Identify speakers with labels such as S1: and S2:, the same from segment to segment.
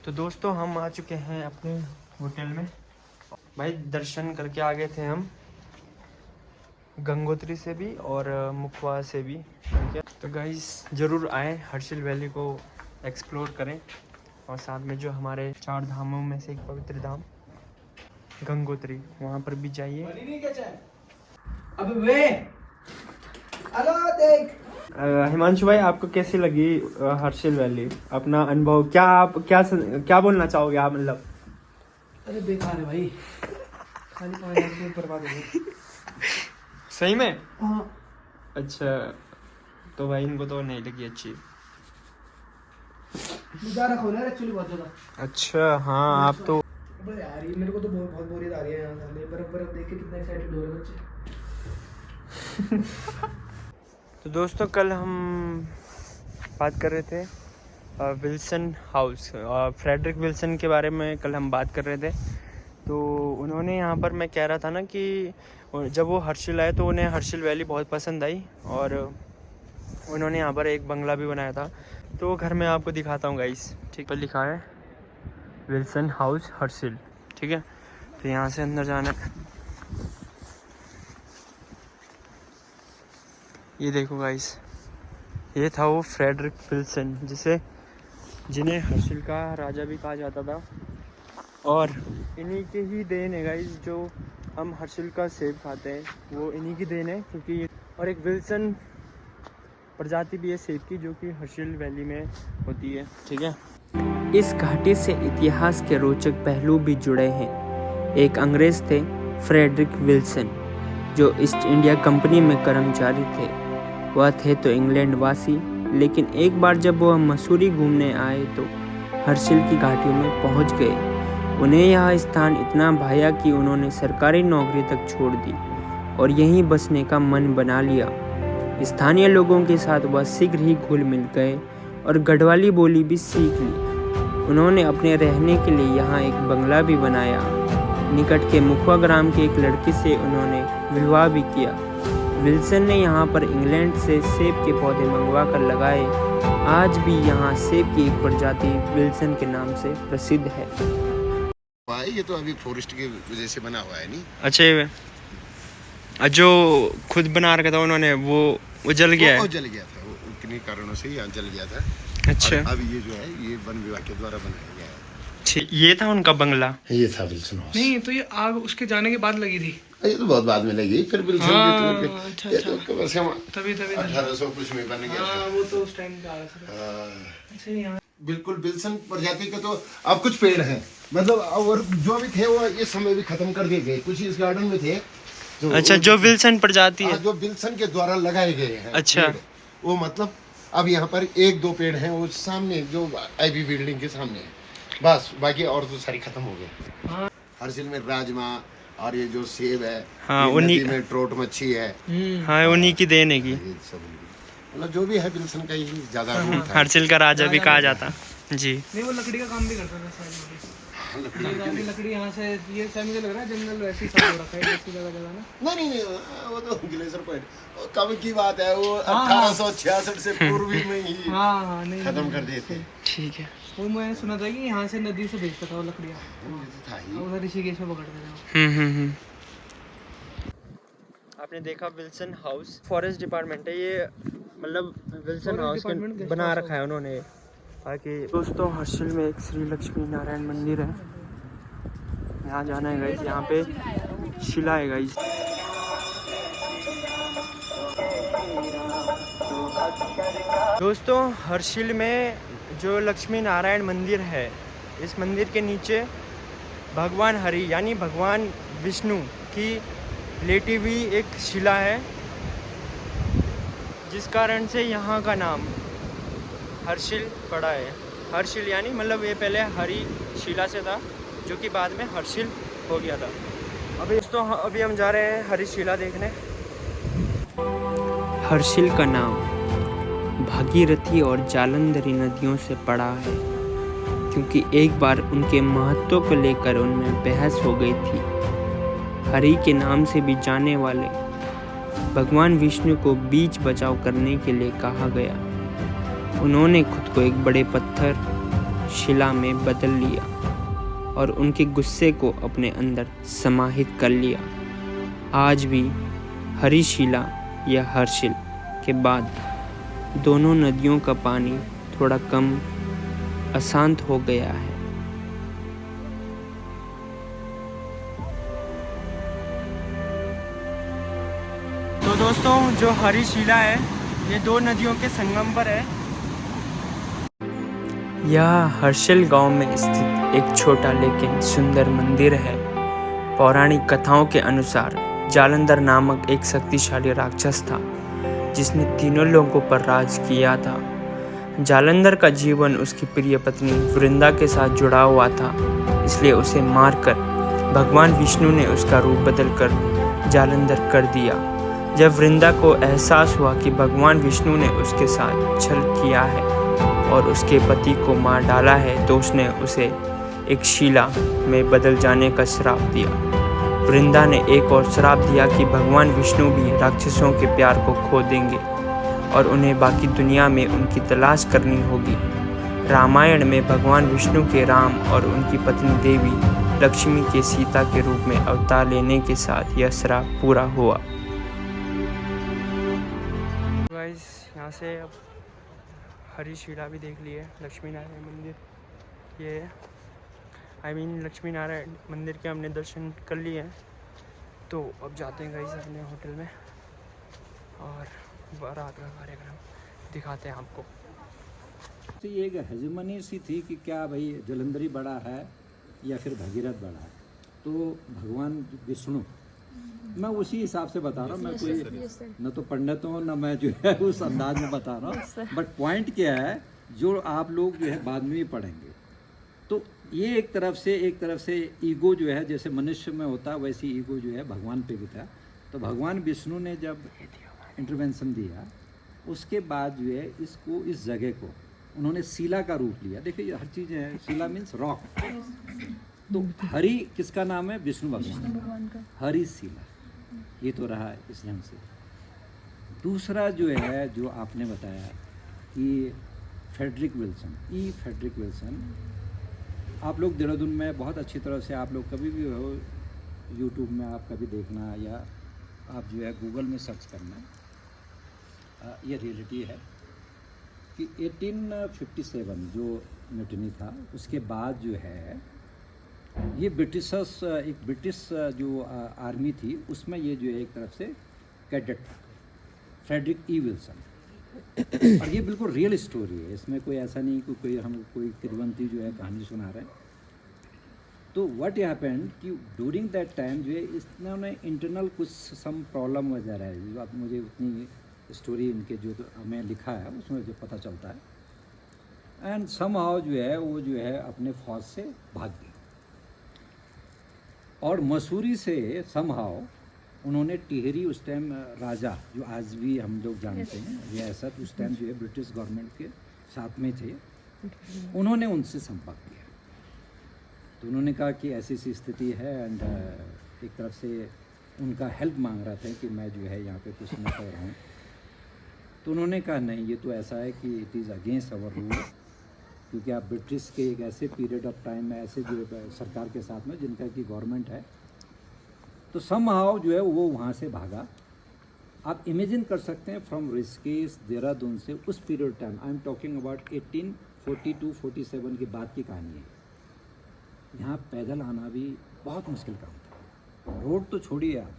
S1: तो दोस्तों हम आ चुके हैं अपने होटल में। भाई दर्शन करके आ गए थे हम गंगोत्री से भी और मुखवा से भी, ठीक है। तो गाइस ज़रूर आएँ, हर्षिल वैली को एक्सप्लोर करें और साथ में जो हमारे 4 धामों में से एक पवित्र धाम गंगोत्री, वहाँ पर भी जाइए।
S2: अबे वे हेलो देख।
S1: हिमांशु भाई, आपको कैसी लगी हर्षिल वैली? अपना अनुभव क्या, आप क्या बोलना चाहोगे आप? मतलब
S2: अरे बेकार है भाई, खाली 5,000 रुपये बर्बाद हो गए।
S1: सही में?
S2: हाँ।
S1: अच्छा, तो भाई इनको तो नहीं लगी अच्छी।
S2: नज़ारा खोला है एक्चुअली बहुत ज़्यादा।
S1: अच्छा हाँ, आप तो
S2: अबे यार ये मेरे को तो बहुत बोरियत आ रही है यहाँ साले, बर्फ देख के कितना एक्साइटेड हो रहे हैं बच्चे।
S1: तो दोस्तों कल हम बात कर रहे थे विल्सन हाउस, फ्रेडरिक विल्सन के बारे में कल हम बात कर रहे थे। तो उन्होंने यहाँ पर, मैं कह रहा था ना कि जब वो हर्षिल आए तो उन्हें हर्षिल वैली बहुत पसंद आई और उन्होंने यहाँ पर एक बंगला भी बनाया था। तो वो घर में आपको दिखाता हूँ गाइस, ठीक पर लिखा है विल्सन हाउस हर्षिल, ठीक है। तो यहाँ से अंदर जाना है। ये देखो गाइस, ये था वो फ्रेडरिक विल्सन जिन्हें हर्षिल का राजा भी कहा जाता था और इन्हीं के ही देन है गाइस जो हम हर्षिल का सेब खाते हैं, वो इन्हीं की देन है। क्योंकि और एक विल्सन प्रजाति भी है सेब की जो कि हर्षिल वैली में होती है, ठीक है।
S3: इस घाटी से इतिहास के रोचक पहलू भी जुड़े हैं। एक अंग्रेज थे फ्रेडरिक विल्सन जो ईस्ट इंडिया कंपनी में कर्मचारी थे। वह थे तो इंग्लैंड वासी, लेकिन एक बार जब वह मसूरी घूमने आए तो हर्षिल की घाटियों में पहुंच गए। उन्हें यह स्थान इतना भाया कि उन्होंने सरकारी नौकरी तक छोड़ दी और यहीं बसने का मन बना लिया। स्थानीय लोगों के साथ वह शीघ्र ही घुल मिल गए और गढ़वाली बोली भी सीख ली। उन्होंने अपने रहने के लिए यहाँ एक बंगला भी बनाया। निकट के मुखवा ग्राम की एक लड़की से उन्होंने विवाह भी किया। विल्सन ने यहाँ पर इंग्लैंड से सेब के पौधे मंगवा कर लगाए। आज भी यहाँ सेब की एक प्रजाति विल्सन के नाम से प्रसिद्ध है।
S4: भाई ये तो अभी फॉरेस्ट की वजह से बना हुआ है नहीं।
S1: अच्छा, जो खुद बना रखा था उन्होंने वो जल गया है?
S4: वो जल गया था, वो किन्हीं कारणों से यहाँ जल गया था।
S1: अच्छा,
S4: अब ये जो है ये वन विभाग के द्वारा बनाया गया है।
S1: ये था उनका बंगला?
S4: ये था विल्सन हाउस।
S2: नहीं तो ये आग उसके जाने के बाद लगी थी।
S4: ये तो बहुत बाद में लगी, फिर विल्सन
S2: अच्छा,
S4: ये तो कम से कम
S2: तभी
S4: 1800 कुछ में बन गया था।
S2: वो तो उस टाइम का आ रहा था।
S4: बिल्कुल विल्सन प्रजाति के तो अब कुछ पेड़ हैं, मतलब और जो भी थे वो ये समय भी खत्म कर दिए गए। कुछ इस गार्डन में थे
S1: अच्छा, जो विल्सन प्रजाति है,
S4: जो विल्सन के द्वारा लगाए गए हैं।
S1: अच्छा,
S4: वो मतलब अब यहाँ पर 1-2 पेड़ हैं, वो सामने जो आईबी बिल्डिंग के सामने है, बस बाकी और तो सारी खत्म हो गई। हर्षिल में राजमा और ये जो सेब है,
S1: हाँ,
S4: नदी में ट्रोट मच्छी है,
S1: हाँ उन्हीं की देन है की।
S4: ये सब मतलब जो भी है विल्सन का ही ज्यादा रोल था।
S1: हर्षिल का राजा भी कहा जाता जी।
S2: नहीं वो लकड़ी का काम भी करता था शायद। लकड़ी यहाँ से ये शायद मुझे लग रहा है जंगल वैसे ही साफ हो रखा है जगह ना।
S4: नहीं वो तो ग्लेशियर पॉइंट कब की बात है, वो 1866 से पूर्व में ही खत्म कर दिए थे।
S1: ठीक है,
S2: वो मैंने सुना था कि यहाँ से नदी से भेजता था वो लकड़ियाँ, उधर ऋषिकेश में पकड़ते थे।
S1: आपने देखा विल्सन हाउस फॉरेस्ट डिपार्टमेंट है ये, मतलब विल्सन हाउस बना रखा है उन्होंने। बाकी दोस्तों हर्षिल में एक श्री लक्ष्मी नारायण मंदिर है, यहाँ जाना है गाइस। यहाँ पे शिला है गाइस। दोस्तों हर्षिल में जो लक्ष्मी नारायण मंदिर है, इस मंदिर के नीचे भगवान हरि यानी भगवान विष्णु की लेटी हुई एक शिला है, जिस कारण से यहाँ का नाम हर्षिल पड़ा है। हर्षिल यानी मतलब ये पहले हरि शिला से था जो कि बाद में हर्षिल हो गया था। अभी हम जा रहे हैं हरि शिला देखने।
S3: हर्षिल का नाम भागीरथी और जालंधरी नदियों से पड़ा है, क्योंकि एक बार उनके महत्व को लेकर उनमें बहस हो गई थी। हरि के नाम से भी जाने वाले भगवान विष्णु को बीच बचाव करने के लिए कहा गया। उन्होंने खुद को एक बड़े पत्थर शिला में बदल लिया और उनके गुस्से को अपने अंदर समाहित कर लिया। आज भी हरी शिला या हर्षिल के बाद दोनों नदियों का पानी थोड़ा कम अशांत हो गया है।
S1: तो दोस्तों, जो हरी शिला है ये दो नदियों के संगम पर है।
S3: यह हर्षिल गांव में स्थित एक छोटा लेकिन सुंदर मंदिर है। पौराणिक कथाओं के अनुसार जालंधर नामक एक शक्तिशाली राक्षस था जिसने तीनों लोगों पर राज किया था। जालंधर का जीवन उसकी प्रिय पत्नी वृंदा के साथ जुड़ा हुआ था, इसलिए उसे मारकर भगवान विष्णु ने उसका रूप बदलकर जालंधर कर दिया। जब वृंदा को एहसास हुआ कि भगवान विष्णु ने उसके साथ छल किया है और उसके पति को मार डाला है, तो उसने उसे एक शिला में बदल जाने का श्राप दिया। वृंदा ने एक और श्राप दिया कि भगवान विष्णु भी राक्षसों के प्यार को खो देंगे और उन्हें बाकी दुनिया में उनकी तलाश करनी होगी। रामायण में भगवान विष्णु के राम और उनकी पत्नी देवी लक्ष्मी के सीता के रूप में अवतार लेने के साथ यह श्राप पूरा हुआ।
S1: गाइस, यहाँ से अब हरी शिला भी देख लिए। लक्ष्मी नारायण मंदिर ये है। लक्ष्मी नारायण मंदिर के हमने दर्शन कर लिए हैं। तो अब जाते हैं गाइस अपने होटल में और बारात का कार्यक्रम दिखाते हैं आपको।
S5: तो ये एक हेजमनी सी थी कि क्या भाई जलंधरी बड़ा है या फिर भगीरथ बड़ा है। तो भगवान विष्णु, मैं उसी हिसाब से बता रहा हूँ। मैं कोई न तो पंडित हूँ न मैं जो है उस अंदाज में बता रहा हूँ। बट पॉइंट क्या है जो आप लोग जो है बाद में भी पढ़ेंगे। तो ये एक तरफ से ईगो जो है जैसे मनुष्य में होता है वैसी ईगो जो है भगवान पे भी था। तो भगवान विष्णु ने जब इंटरवेंशन दिया उसके बाद जो है इसको इस जगह को उन्होंने शिला का रूप लिया। देखिए हर चीज़ है, शिला मीन्स रॉक। तो हरि किसका नाम है? विष्णु भगवान का। हरि शिला ये तो रहा इस ढंग से। दूसरा जो है जो आपने बताया कि फ्रेडरिक विल्सन, आप लोग देहरादून में बहुत अच्छी तरह से आप लोग कभी भी हो यूट्यूब में आप कभी देखना या आप जो है गूगल में सर्च करना, ये रियलिटी है कि 1857 जो म्यूटिनी था उसके बाद जो है ये ब्रिटिश जो आर्मी थी उसमें ये जो है एक तरफ से कैडेट था, फ्रेडरिक ई विल्सन। और ये बिल्कुल रियल स्टोरी है, इसमें कोई ऐसा नहीं कि कोई किरवंती जो है कहानी सुना रहे हैं। तो व्हाट हैपेंड कि ड्यूरिंग दैट टाइम जो है इन्होंने इंटरनल कुछ सम प्रॉब्लम वगैरह है जो आप मुझे उतनी स्टोरी इनके जो हमें लिखा है उसमें जो पता चलता है। एंड समहाउ जो है वो जो है अपने फौज से भाग गए और मसूरी से समहाउ उन्होंने टिहरी उस टाइम राजा जो आज भी हम लोग जानते हैं रियासत उस टाइम जो है ब्रिटिश गवर्नमेंट के साथ में थे, उन्होंने उनसे संपर्क किया। तो उन्होंने कहा कि ऐसी सी स्थिति है एंड एक तरफ से उनका हेल्प मांग रहा था कि मैं जो है यहाँ पे कुछ न कर रहा हूँ। तो उन्होंने कहा नहीं, ये तो ऐसा है कि it is against our rule, क्योंकि आप ब्रिटिश के एक ऐसे पीरियड ऑफ टाइम में ऐसे जो सरकार के साथ में जिनका कि गवर्नमेंट है। तो समहाउ जो है वो वहाँ से भागा। आप इमेजिन कर सकते हैं फ्रॉम ऋषिकेश देहरादून से उस period time, I am talking about 1842-47 की बात की कहानी है। यहाँ पैदल आना भी बहुत मुश्किल काम था, रोड तो छोड़िए आप,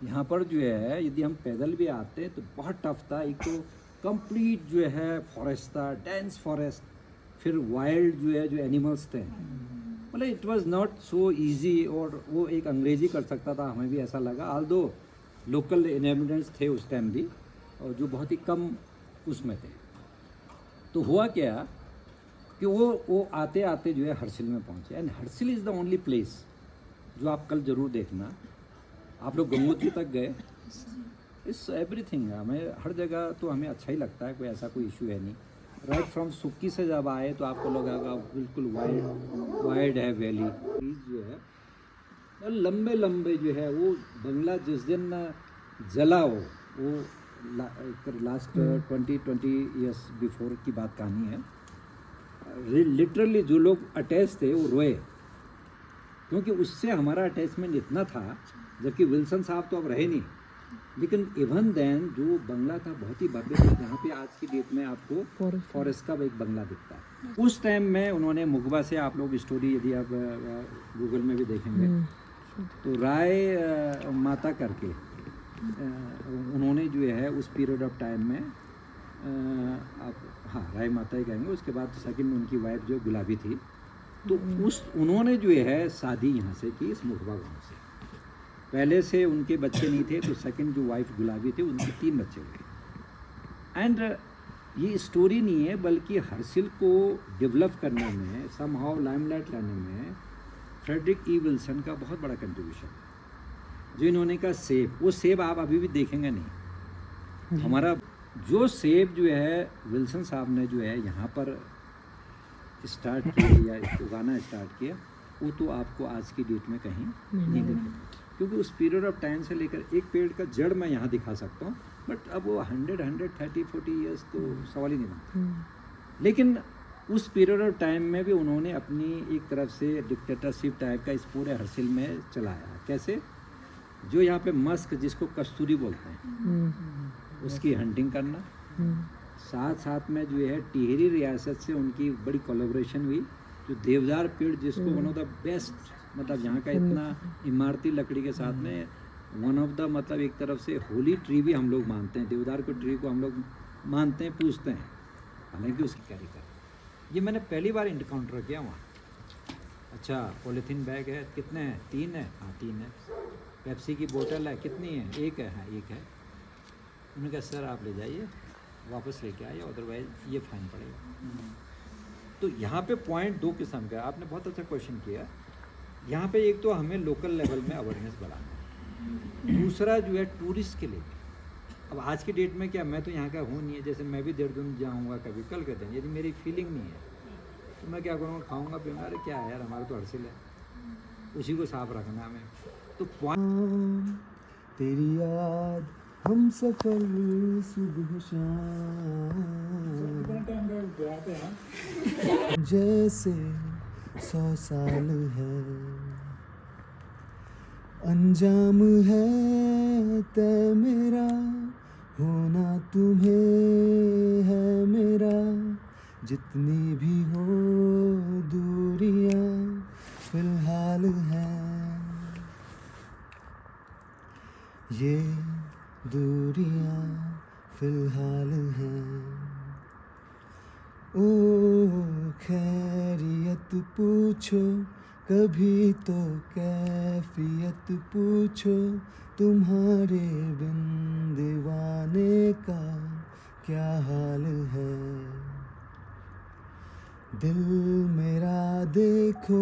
S5: यहाँ पर जो है यदि हम पैदल भी आते तो बहुत टफ था। एक तो कंप्लीट जो है फॉरेस्ट था, डेंस फॉरेस्ट, फिर वाइल्ड जो है जो एनिमल्स थे, मतलब it was not so easy. और वो एक अंग्रेजी कर सकता था, हमें भी ऐसा लगा, ऑल्दो लोकल इनहेबिटेंट्स थे उस टाइम भी और जो बहुत ही कम उसमें थे। तो हुआ क्या कि वो आते आते जो है हर्षिल में पहुँचे। And Harshil is the only place जो आप कल ज़रूर देखना। आप लोग गंगोत्री तक गए, इस एवरीथिंग है, हमें हर जगह तो हमें अच्छा ही लगता है, कोई ऐसा कोई इशू है नहीं। राइट फ्रॉम सुक्की से जब आए तो आपको लगेगा बिल्कुल वाइड है वैली जो है, और लंबे लंबे जो है वो बंगला जिस दिन जला वो लास्ट 20 ईयर्स बिफोर की बात कहानी है। लिटरली जो लोग अटैच थे वो रोए, क्योंकि उससे हमारा अटैचमेंट इतना था, जबकि विल्सन साहब तो अब रहे नहीं, लेकिन इवन देन जो बंगला था बहुत ही भव्य था, जहाँ पे आज की डेट में आपको फॉरेस्ट का एक बंगला दिखता है। उस टाइम में उन्होंने मुगबा से, आप लोग स्टोरी यदि आप गूगल में भी देखेंगे तो राय माता करके उन्होंने जो है उस पीरियड ऑफ टाइम में आप हाँ राय माता ही कहेंगे। उसके बाद सेकंड उनकी वाइफ जो गुलाबी थी, तो उन्होंने जो है शादी यहाँ से की इस मुगबा गाँव से। पहले से उनके बच्चे नहीं थे, तो सेकंड जो वाइफ गुलाबी थी उनके 3 बच्चे हुए। एंड ये स्टोरी नहीं है, बल्कि हर्सिल को डेवलप करने में, समहाउ लाइमलाइट लाने में फ्रेडरिक ई विल्सन का बहुत बड़ा कंट्रीब्यूशन है। जो इन्होंने कहा सेब, वो सेब आप अभी भी देखेंगे नहीं। हमारा जो सेब जो है विल्सन साहब ने जो है यहाँ पर स्टार्ट किया या उगाना स्टार्ट किया, वो तो आपको आज की डेट में कहीं नहीं दिखेगा, क्योंकि उस पीरियड ऑफ टाइम से लेकर एक पेड़ का जड़ मैं यहाँ दिखा सकता हूँ, बट अब वो 130-140 ईयर्स तो सवाल ही नहीं बनता। लेकिन उस पीरियड ऑफ टाइम में भी उन्होंने अपनी एक तरफ से डिक्टेटरशिप टाइप का इस पूरे हर्सिल में चलाया। कैसे? जो यहाँ पे मस्क, जिसको कस्तूरी बोलते हैं, उसकी हंटिंग करना, साथ साथ में जो है टिहरी रियासत से उनकी बड़ी कोलैबोरेशन हुई। जो देवदार पेड़, जिसको वन ऑफ द बेस्ट, मतलब यहाँ का इतना इमारती लकड़ी के साथ में वन ऑफ द, मतलब एक तरफ से होली ट्री भी हम लोग मानते हैं, देवदार को ट्री को हम लोग मानते हैं, पूछते हैं, हालांकि उसकी कैरी कर। ये मैंने पहली बार इनकाउंटर किया वहाँ। अच्छा, पॉलीथीन बैग है, कितने हैं? 3 है? हाँ 3 है। पेप्सी की बोतल है, कितनी है? 1 है? हाँ 1 है। उन्होंने कहा सर आप ले जाइए, वापस लेके आइए, अदरवाइज ये फाइन पड़ेगा। तो यहाँ पे पॉइंट 2 किस्म का। आपने बहुत अच्छा क्वेश्चन किया। यहाँ पे एक तो हमें लोकल लेवल में अवेयरनेस बढ़ाना है, दूसरा जो है टूरिस्ट के लिए। अब आज की डेट में क्या, मैं तो यहाँ का हूँ नहीं है, जैसे मैं भी देहरादून जाऊँगा कभी, कल कहते हैं, यदि मेरी फीलिंग नहीं है तो मैं क्या करूँगा, खाऊँगा पीऊँगा, अरे क्या है यार, हमारा तो हर्सिल है, उसी को साफ रखना हमें। तो
S6: तेरी याद हम सफर सुबह शाम, जैसे 100 साल है, अंजाम है तय मेरा, होना तुम्हें है मेरा, जितनी भी हो दूरियां फिलहाल हैं, ये दूरियां फिलहाल हैं। ओ खैरियत पूछो कभी तो कैफियत पूछो, तुम्हारे बिन दीवाने का क्या हाल है। दिल मेरा देखो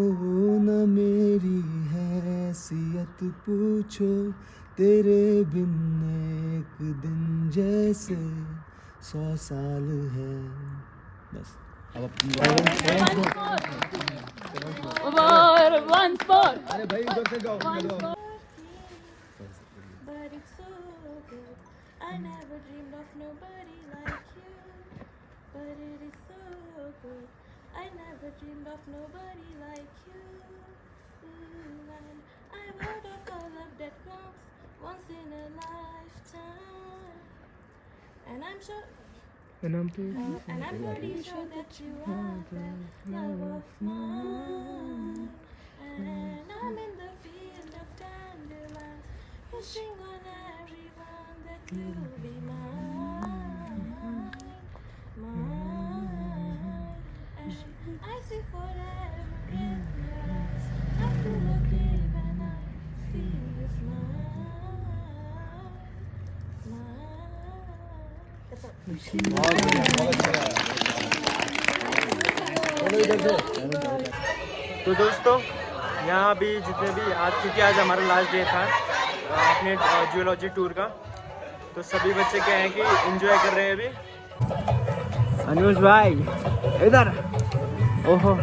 S6: न मेरी हैसियत पूछो, तेरे बिन एक दिन जैसे 100 साल है। बस अब
S7: once more.
S6: अरे भाई उधर से गाओ।
S7: But it's so good. I never dreamed of nobody like you. But it is so good. I never dreamed of nobody like you. And I heard of a love that comes once in a lifetime. And I'm sure. And I'm pretty sure that you are the love of mine. And I'm in the field of dandelions, wishing on everyone that you'll be mine, mine. And I see forever in your eyes. I feel okay when I see you smile, smile. That's all.
S1: तो दोस्तों, यहाँ भी जितने भी आज, क्योंकि आज हमारा लास्ट डे था अपने जियोलॉजी टूर का, तो सभी बच्चे क्या हैं कि एंजॉय कर रहे हैं अभी।
S3: अनुज भाई इधर, ओहो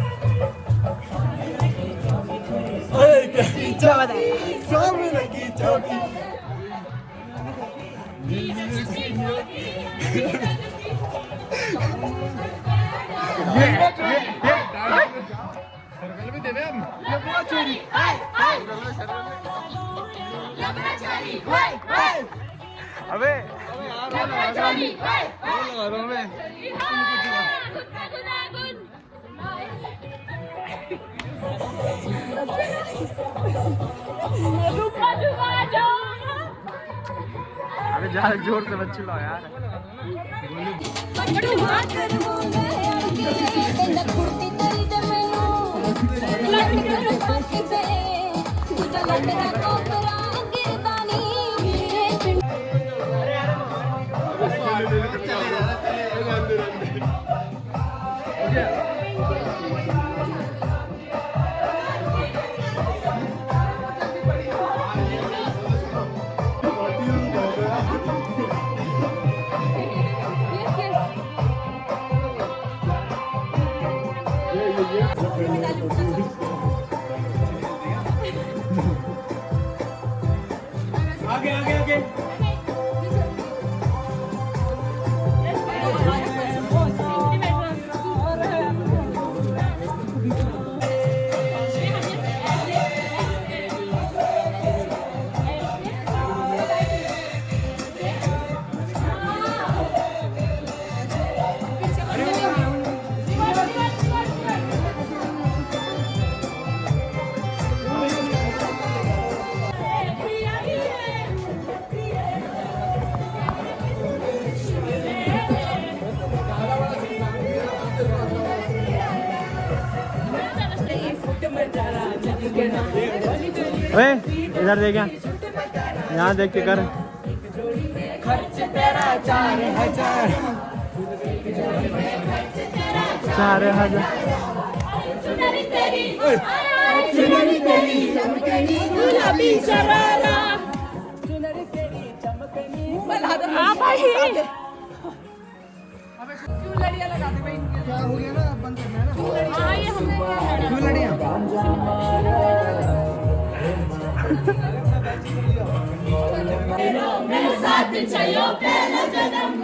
S1: अबे अबे ज्यादा जोर से मत चिल्लाओ यार। आगे आगे आगे ओए इधर देख, यहाँ देख के कर। खर्च तेरा 4,000
S7: गुलाबी शरारा क्यों लड़ियाँ लगाते भाई?
S2: क्या हो गया ना, बंद करना है ना।
S7: हाँ ये हमने
S2: क्यों लड़ियाँ?
S7: मेरे साथ चलो पहला जन्म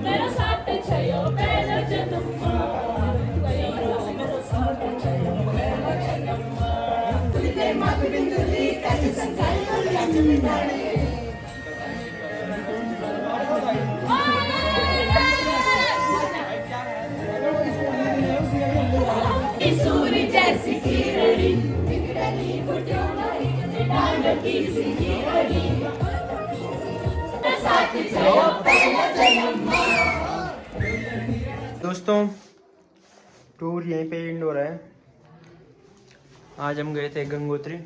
S7: मेरे साथ चलो पहला जन्म सूर्य जैसी किरणी बिगड़नी बुढ़ियों डांड की सी किरणी साथ चलो पहला जन्म।
S1: दोस्तों टूर यहीं पे एंड हो रहा है। आज हम गए थे गंगोत्री,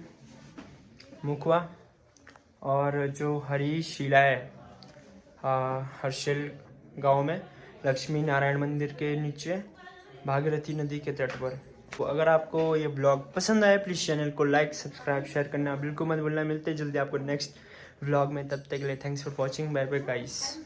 S1: मुखवा और जो हरीश शिला है हर्षिल गांव में, लक्ष्मी नारायण मंदिर के नीचे भागीरथी नदी के तट पर। तो अगर आपको ये ब्लॉग पसंद आया प्लीज़ चैनल को लाइक सब्सक्राइब शेयर करना बिल्कुल मत भूलना। मिलते हैं जल्दी आपको नेक्स्ट व्लॉग में, तब तक के लिए thanks for watching, bye bye guys.